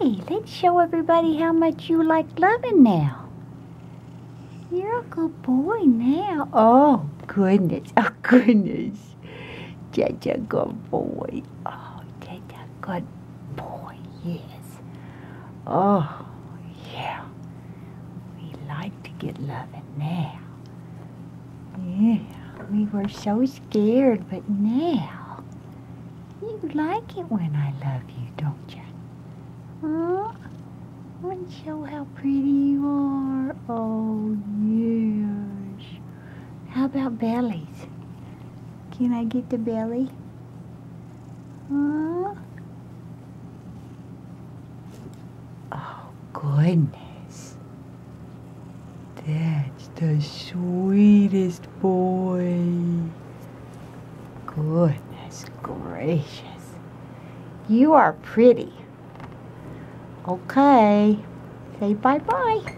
Okay, let's show everybody how much you like loving now. You're a good boy now. Oh, goodness. Oh, goodness. Such a good boy. Oh, such a good boy, yes. Oh, yeah. We like to get loving now. Yeah, we were so scared, but now you like it when I love you, don't you? Huh? I want to show how pretty you are. Oh, yes. How about bellies? Can I get the belly? Huh? Oh, goodness. That's the sweetest boy. Goodness gracious. You are pretty. Okay. Say bye-bye.